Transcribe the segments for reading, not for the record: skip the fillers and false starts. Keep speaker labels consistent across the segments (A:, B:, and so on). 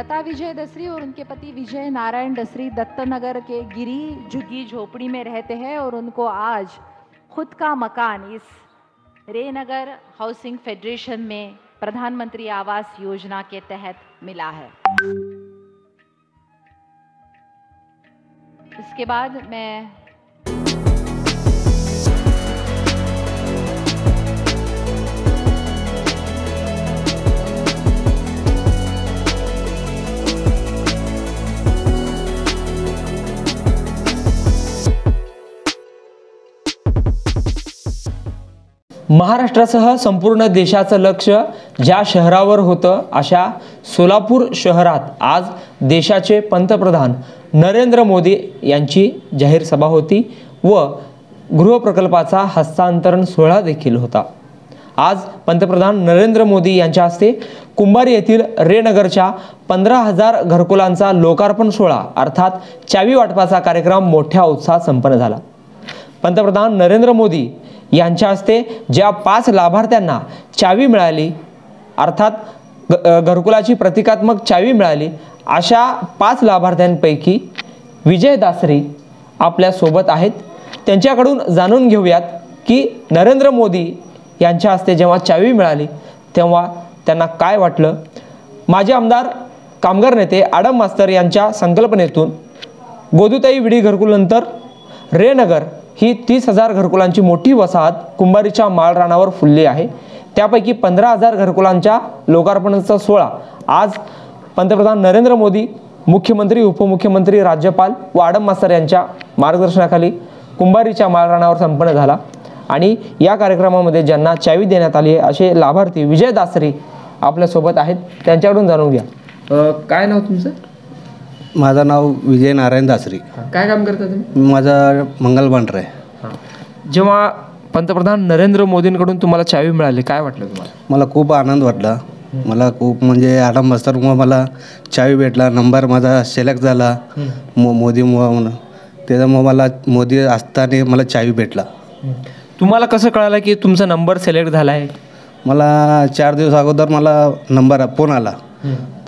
A: लता विजय दसरी और उनके पति विजय नारायण दसरी दत्तनगर के गिरी झुग्गी झोपड़ी में रहते हैं और उनको आज खुद का मकान इस रेनगर हाउसिंग फेडरेशन में प्रधानमंत्री आवास योजना के तहत मिला है। इसके बाद मैं
B: महाराष्ट्रासह संपूर्ण देशाचं लक्ष ज्या शहरावर होतं अशा सोलापूर शहरात आज देशाचे पंतप्रधान नरेंद्र मोदी यांची जाहीर सभा होती व गृहप्रकल्पाचा हस्तांतरण सोहळा देखील होता। आज पंतप्रधान नरेंद्र मोदी यांच्या हस्ते कुंभारी येथील रेनगरच्या 15,000 घरकुलांचा लोकार्पण सोहळा अर्थात चावी वाटपाचा कार्यक्रम मोठ्या उत्साहात संपन्न झाला। पंतप्रधान नरेंद्र मोदी यांच्या हस्ते ज्या 5 लाभार्थ्यांना चावी मिळाली अर्थात घरकुलाची प्रतिकात्मक चावी मिळाली अशा 5 लाभार्थ्यांपैकी विजय दासरी आपल्या सोबत आहेत। त्यांच्याकडून जाणून घेऊयात की नरेंद्र मोदी यांच्या हस्ते जेव्हा चावी मिळाली तेव्हा त्यांना काय वाटलं। माजी आमदार कामगार नेते आडम मास्तर यांच्या संकल्पनेतून गोदूताई विडी घरकुलानंतर रेनगर ही 30,000 घरकुलांची मोठी वसाहत कुंभारीच्या माळरानावर फुलली आहे। त्यापैकी 15,000 घरकुलांच्या लोकार्पणाचा सोहळा आज पंतप्रधान नरेंद्र मोदी, मुख्यमंत्री, उपमुख्यमंत्री, राज्यपाल व आडम मास्तर यांच्या मार्गदर्शनाखाली कुंभारीच्या माळरानावर संपन्न झाला आणि या कार्यक्रमामध्ये ज्यांना चावी देण्यात आली आहे असे लाभार्थी विजय दासरी आपल्या सोबत आहेत। त्यांच्याकडून जाणून घ्या। काय नाव तुमचं?
C: माझं नाव विजय नारायण दासरी।
B: काय काम करता तुम्ही?
C: माझा मंगल भांडर आहे।
B: जेव्हा पंतप्रधान नरेंद्र मोदींकडून तुम्हाला चावी मिळाली काय वाटलं तुम्हाला?
C: मला खूप आनंद वाटला। मला खूप म्हणजे आडम मास्तरमुळे मला चावी भेटला, नंबर माझा सिलेक्ट झाला मोदीमुळे म्हणून, त्याच्यामुळे मला मोदी असताना मला चावी भेटला।
B: तुम्हाला कसं कळालं की तुमचा नंबर सिलेक्ट झाला आहे?
C: मला 4 दिवस अगोदर मला नंबर फोन आला,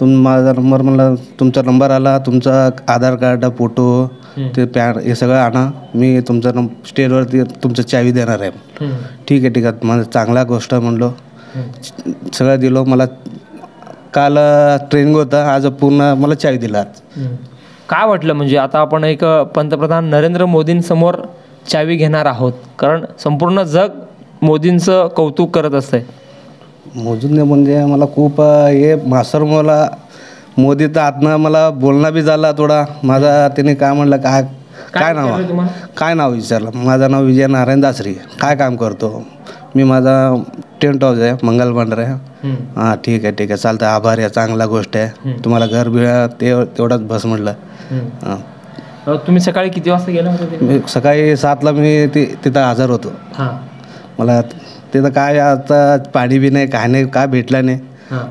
C: माझा नंबर, मला तुमचा नंबर आला, तुमचा आधार कार्ड, फोटो, ते पॅन हे सगळं आणा, मी तुमचा स्टेजवरती तुमचं चावी देणार आहे। ठीक आहे ठीक आहे, माझं चांगला गोष्ट म्हणलो, सगळं दिलो। मला काल ट्रेनिंग होता, आज पूर्ण मला चावी दिला।
B: काय वाटलं म्हणजे आता आपण एक पंतप्रधान नरेंद्र मोदींसमोर चावी घेणार आहोत, कारण संपूर्ण जग मोदींचं कौतुक करत असतंय।
C: मोदींनी म्हणजे मला खूप हे मास्तर, मला मोदी तर आतनं मला बोलणं बी झाला थोडा माझा, त्याने काय म्हणलं, काय नाव विचारलं। माझं नाव विजय नारायण दासरी, काय काम करतो मी? माझा टेंट हाऊस आहे, मंगल भांडर आहे। हां ठीक आहे ठीक आहे, चालतं, आभार आहे, चांगला गोष्ट आहे, तुम्हाला घर बिळा तेवढाच बस म्हटलं। हां
B: तुम्ही सकाळी किती वाजता गेला होता?
C: मी सकाळी 7ला मी तिथं हजर होतो। मला तिथं काय आता पाणी बी नाही, काय नाही, काय भेटलं नाही।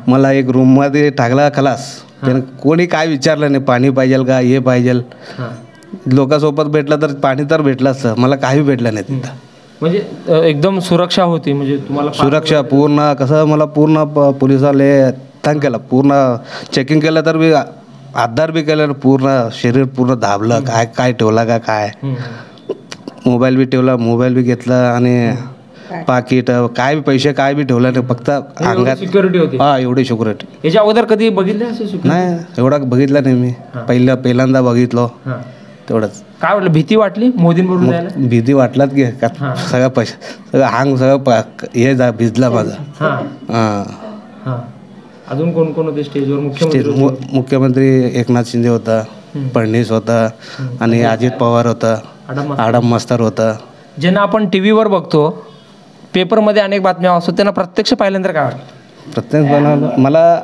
C: मला एक रूममध्ये टाकला खलास, त्यानं कोणी काय विचारलं नाही, पाणी पाहिजे का, हे पाहिजे। लोकांसोबत भेटलं तर पाणी तर भेटलं असतं, मला काही भेटलं नाही तिथं।
B: म्हणजे एकदम सुरक्षा होती? म्हणजे तुम्हाला
C: सुरक्षा पूर्ण, कसं मला पूर्ण पोलिसाले तंग केलं, पूर्ण चेकिंग केलं, तर मी आधार बी केलं, पूर्ण शरीर पूर्ण दाबलं, काय ठेवला का, काय मोबाईल बी ठेवला, मोबाईल बी घेतला आणि पाकिट काय बी पैसे काय बी ठेवलं नाही, फक्त अंगात
B: सिक्युरिटी होती।
C: हां एवढी सिक्युरिटी।
B: याच्या अगोदर कधी बघितलं?
C: नाही, एवढा बघितला नाही मी, पहिल्यांदा बघितलो तेवढंच।
B: काय वाटलं, भीती वाटली मोदींबरोबर जायला?
C: भीती वाटलात की सगळं पैसे सगळं हांग सगळं हे भिजला माझा। हां
B: अजून कोण कोण होते स्टेजवर?
C: मुख्यमंत्री एकनाथ शिंदे होता, फडणवीस होता आणि अजित पवार होता, आडम मास्तर होता।
B: ज्यांना आपण टी व्हीवर बघतो, पेपरमध्ये अनेक बातम्या असतात, त्यांना प्रत्यक्ष पाहिल्यानंतर काय वाटतं?
C: प्रत्यक्ष मला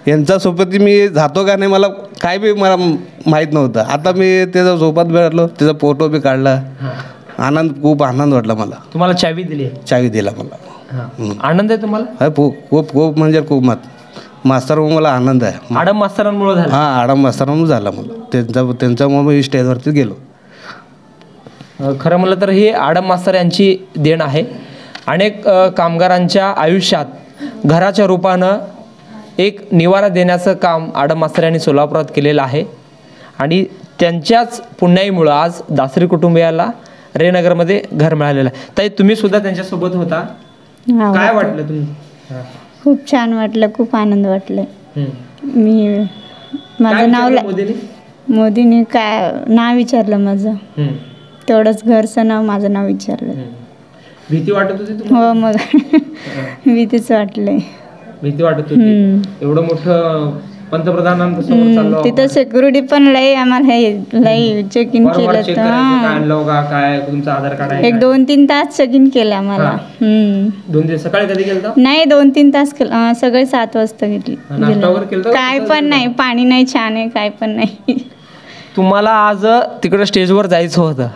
C: यांच्यासोबत मी जातो का नाही मला काय बी मला माहीत नव्हतं। आता मी त्याच्या सोबत भेटलो, त्याचा फोटो बी काढला, आनंद, खूप आनंद वाटला मला।
B: तुम्हाला चावी दिली?
C: चावी दिला मला,
B: आनंद आहे तुम्हाला?
C: खूप खूप म्हणजे खूप मास्तर मला आनंद आहे।
B: आडम मास्तरांमुळे झाला?
C: हां आडम मास्तरांमुळे झाला मला, त्यांच्यामुळे मी स्टेजवरती गेलो।
B: खरं म्हणलं तर ही आडम मास्तर यांची देण आहे। अनेक कामगारांच्या आयुष्यात घराच्या रूपानं एक निवारा देण्याचं काम आडम मास्तर यांनी सोलापुरात केलेलं आहे आणि त्यांच्याच पुण्याईमुळं आज दासरी कुटुंबियाला रेनगरमध्ये घर मिळालेलं आहे. ताई तुम्ही सुद्धा त्यांच्यासोबत होता, काय वाटलं तुम्ही?
D: खूप छान वाटलं, खूप आनंद वाटलं. मी माझं नाव मोदीने काय नाव विचारलं माझं, तेवढंच घरचं नाव माझं नाव विचारलं.
B: भीती वाटत होती?
D: हो, मग भीतीच वाटलंय.
B: भीती वाटत होती, एवढं मोठं पंतप्रधानांसमोर चाललो.
D: तिथं सिक्युरिटी पण लई आम्हाला लई चेक इन केलं.
B: काय तुमचं आधार कार्ड आहे?
D: एक 2-3 तास चेक इन केलं आम्हाला.
B: 2 दिवस सकाळी कधी केलं?
D: नाही, 2-3 तास केलं. सगळे 7 वाजता घेतली. काय पण नाही, पाणी नाही, छान आहे, काय पण नाही.
B: तुम्हाला आज तिकडे स्टेजवर जायचं होतं,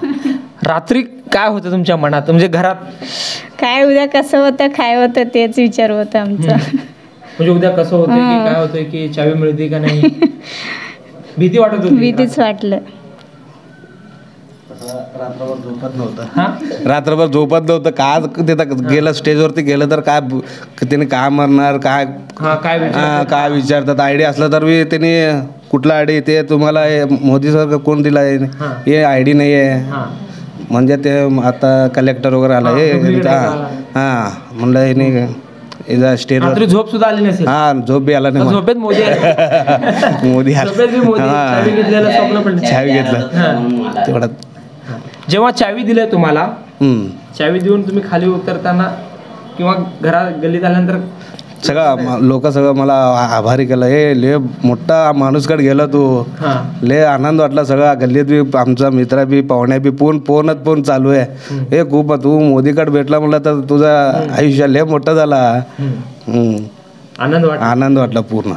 B: रात्री काय होतं तुमच्या मनात, म्हणजे घरात
D: काय उद्या कसं होतं, काय होतं तेच विचार होतं आमचा.
B: म्हणजे उद्या कसं होतं की काय होतंय, की चावी मिळते का नाही, भीती वाटत होती?
D: भीतीच वाटलं.
C: रात्रभर झोपत नव्हतं. काय तिथं गेलं, स्टेजवरती गेलं तर काय त्याने काय म्हणणार, काय विचारतात. आयडी असलं तर बी त्याने कुठला आयडी, ते तुम्हाला मोदी सर कोण दिला हे आयडी नाही आहे. म्हणजे ते आता कलेक्टर वगैरे आला म्हणलं हे स्टेजवर
B: झोप सुद्धा आली नसेल.
C: झोप बी आला नाही.
B: झोपेत मोदी
C: मोदी चावी घेतलं तेवढं.
B: जेव्हा चावी दिली तुम्हाला, चावी देऊन तुम्ही खाली उतरताना किंवा घरात गल्लीत आल्यानंतर
C: सगळं लोक सगळं मला आभारी केलं. हे ले मोठा माणूसकडे गेला तू, ले आनंद वाटला. सगळा गल्लीत बी आमचा मित्र बी पाहुण्या बी फोन चालू आहे. हे खूप तू मोदीकडे भेटला म्हणलं तर तुझं आयुष्य लय मोठं झाला. आनंद वाटला पूर्ण.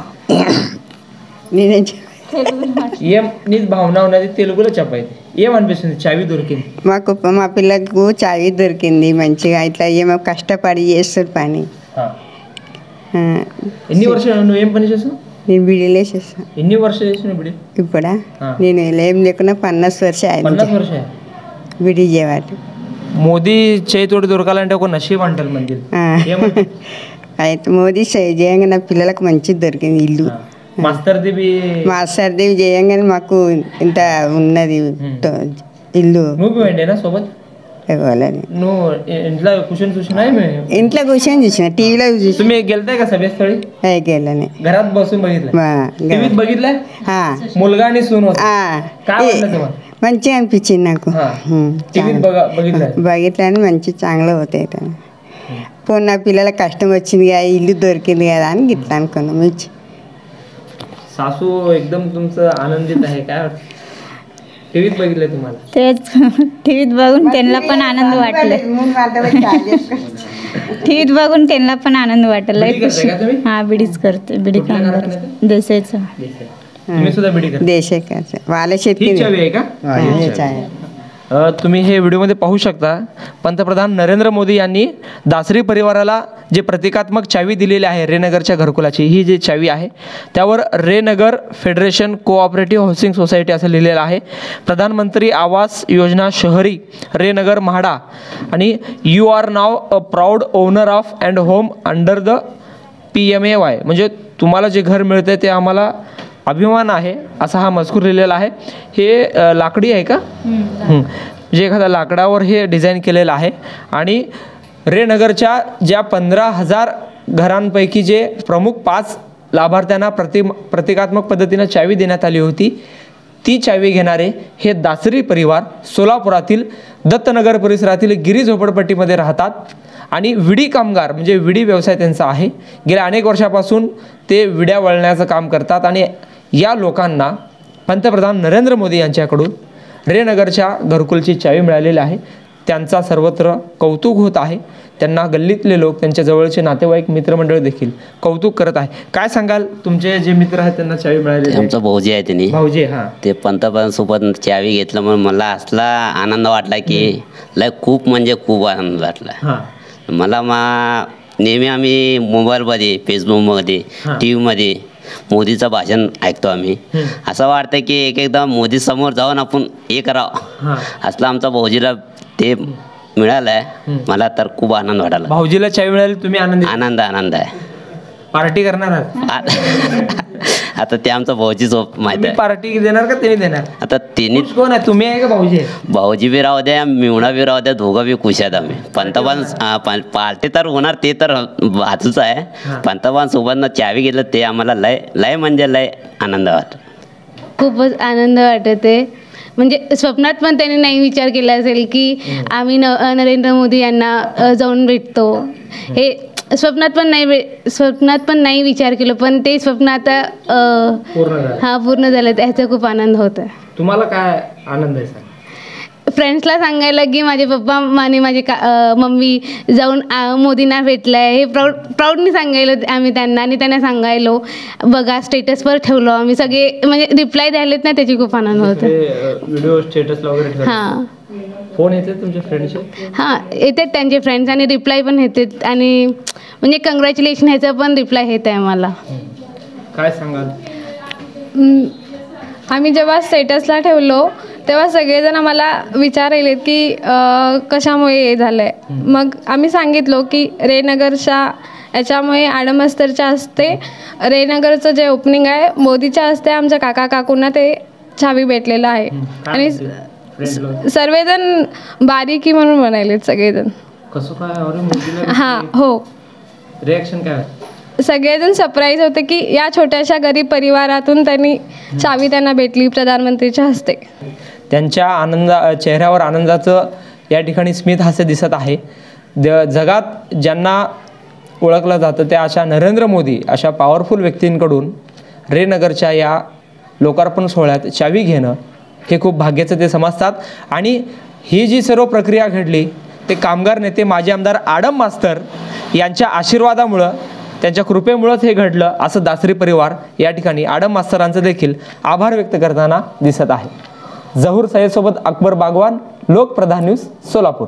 B: నీది భావన ఉన్నది తెలుగులో చెప్పైతే ఏమనిపిస్తుంది చావి దొరికింది
E: మాకు మా పిల్లకు చావి దొరికింది మంచిగా ఇట్లా ఏమో కష్టపడి చేస్తాడు పని
B: ఎన్ని వర్షాలు నువ్వు ఏం పని చేసావు
E: నేను బిడిలే చేస్తాను
B: ఎన్ని వర్షాలు చేసినావు బిడి
E: ఇప్పుడా నేను ఏం లేకున్నా 50 వర్షాలు
B: 50 వర్షాలు
E: బిడి చేయవాడు
B: మోదీ చేతోటి దొరకాలంటే ఒక నషీబ్ అంటారు మంది
E: అయితే మోదీ చేయంగా నా పిల్లలకు మంచిది దొరికింది ఇల్లు మాస్టర్ది చేయంగానే మాకు ఇంత ఉన్నది ఇల్లు
B: ఇంట్లో కూర్చొని
E: చూసిన టీవీలో
B: गेल्याने घरात बसून बघितलं मुलगा आणि सून
E: మంచిగా అనిపించింది నాకు బగిట్లని మంచి చాంగలో होते పోనీ నా పిల్లల కష్టం వచ్చింది కదా ఇల్లు దొరికింది కదా అని గిట్లా అనుకున్నాం మించి
B: सासू एकदम तुमचं आनंदित आहे काय टीव्हीत बघितलंय तुम्हाला
D: तेच टीव्हीत बघून त्यांना पण आनंद वाटलं टीव्हीत बघून त्यांना पण आनंद वाटला हा बिडीच करते बिडी काम करते देशाचं
B: तुम्ही सुद्धा बिडी करता
E: देशाचं वाले शेतकरी
B: आहे का तुम्ही हे व्हिडिओमध्ये पाहू शकता पंतप्रधान नरेंद्र मोदी यांनी दासरी परिवाराला जे प्रतिकात्मक चावी दिलेली आहे रेनगरच्या घरकुलाची ही जी चावी आहे त्यावर रेनगर फेडरेशन कोऑपरेटिव्ह हाऊसिंग सोसायटी असं लिहिलेलं आहे प्रधानमंत्री आवास योजना शहरी रेनगर म्हाडा आणि you are now a proud owner of and home under the PMAY म्हणजे तुम्हाला जे घर मिळतं ते आम्हाला अभिमान आहे असा हा मजकूर लिहिलेला आहे हे लाकडी आहे का म्हणजे एखाद्या लाकडावर हे डिझाईन केलेलं आहे आणि रेनगरच्या ज्या 15,000 घरांपैकी जे प्रमुख 5 लाभार्थ्यांना प्रतिकात्मक पद्धतीनं चावी देण्यात आली होती ती चावी घेणारे हे दासरी परिवार सोलापुरातील दत्तनगर परिसरातील गिरी झोपडपट्टीमध्ये राहतात आणि विडी कामगार म्हणजे विडी व्यवसाय त्यांचा आहे गेल्या अनेक वर्षापासून ते विड्या वळण्याचं काम करतात आणि या लोकांना पंतप्रधान नरेंद्र मोदी यांच्याकडून रेनगरच्या घरकुलची चावी मिळालेली आहे त्यांचा सर्वत्र कौतुक होत आहे त्यांना गल्लीतले लोक त्यांच्या जवळचे नातेवाईक मित्रमंडळ देखील कौतुक करत आहे काय सांगाल तुमचे जे मित्र आहेत त्यांना चावी मिळालेली
F: आमचा भाऊजी आहे त्यांनी
B: भाऊजी हां
F: ते पंतप्रधान सोबत चावी घेतलं म्हणून मला असला आनंद वाटला की लय खूप म्हणजे खूप आनंद वाटला मला नेहमी आम्ही मोबाईलमध्ये फेसबुकमध्ये टी व्हीमध्ये मोदीचं भाषण ऐकतो आम्ही असं वाटतं की एकदा मोदी समोर जाऊन आपण हे करावं असलं आमचा भाऊजीला ते मिळालं आहे मला तर खूप आनंद वाटला
B: भाऊजीला चावी मिळाली तुम्ही
F: आनंद आहे
B: पार्टी करणार आहात?
F: आता ते आमचा भाऊजी झोप माहिती
B: तुम्ही
F: आहे.
B: पार्टी देणार का त्यांनी देणार?
F: आता तिन्ही
B: कोण आहे, तुम्ही आहे का भाऊजी आहे?
F: भाऊजी बी राहू द्या, मिवणा बी राहू द्या, दोघं बी खुश आहेत आम्ही. पंतप्रधान पार्टी तर होणार ते तर वाचूच आहे. पंतप्रधान सोबत चावी घेतलं ते आम्हाला लय लय म्हणजे लय आनंद वाटत.
G: खूपच आनंद वाटत आहे. म्हणजे स्वप्नात पण त्यांनी नाही विचार केला असेल की आम्ही नरेंद्र मोदी यांना जाऊन भेटतो. हे स्वप्नात पण नाही विचार केलं, पण ते स्वप्न आता पूर्ण झालं. ह्याचा खूप आनंद होत आहे.
B: तुम्हाला काय आनंद आहे?
G: फ्रेंड्सला सांगायला की माझे पप्पा आणि माझे मम्मी जाऊन मोदींना भेटलंय हे प्राऊडनी सांगायलो आम्ही त्यांना. आणि त्यांना सांगायलो बघा स्टेटसवर ठेवलो आम्ही सगळे, म्हणजे रिप्लाय द्यायलेत ना, त्याची खूप आनंद होतो.
B: व्हिडिओ स्टेटसला वगैरे
G: हां
B: फोन येते तुमच्या फ्रेंडचे?
G: हां येतात त्यांचे फ्रेंड्स आणि रिप्लाय पण येतात. आणि म्हणजे कंग्रॅच्युलेशन ह्याचा पण रिप्लाय येत आहे मला.
B: काय सांगाल?
H: आम्ही जेव्हा स्टेटसला ठेवलो तेव्हा सगळेजण आम्हाला विचारायलेत की कशामुळे हे झालं आहे. मग आम्ही सांगितलो की रेनगरच्या याच्यामुळे आडमस्तरच्या हस्ते रेनगरचं जे ओपनिंग आहे मोदीच्या हस्ते आमच्या काका काकूंना ते चावी भेटलेलं आहे. आणि सर्वजण बारीकी म्हणून म्हणायलेत सगळेजण.
B: कसं काय?
H: हां हो.
B: रिॲक्शन काय?
H: सगळेजण सरप्राईज होते की या छोट्याशा गरीब परिवारातून चावी त्यांना भेटली प्रधानमंत्रीच्या हस्ते.
B: त्यांच्या चेहऱ्यावर आनंदाचं या ठिकाणी स्मित हास्य दिसत आहे. जगात ज्यांना ओळखलं जातं त्या अशा नरेंद्र मोदी अशा पॉवरफुल व्यक्तींकडून रेनगरच्या या लोकार्पण सोहळ्यात चावी घेणं हे खूप भाग्याचं ते समजतात. आणि ही जी सर्व प्रक्रिया घडली ते कामगार नेते माजी आमदार आडम मास्तर यांच्या आशीर्वादामुळं, त्यांच्या कृपेमुळंच हे घडलं असं दासरी परिवार या ठिकाणी आडम मास्तरांचं देखील आभार व्यक्त करताना दिसत आहे. जहूर सय्यदसोबत अकबर बागवान, लोकप्रधान न्यूज, सोलापूर.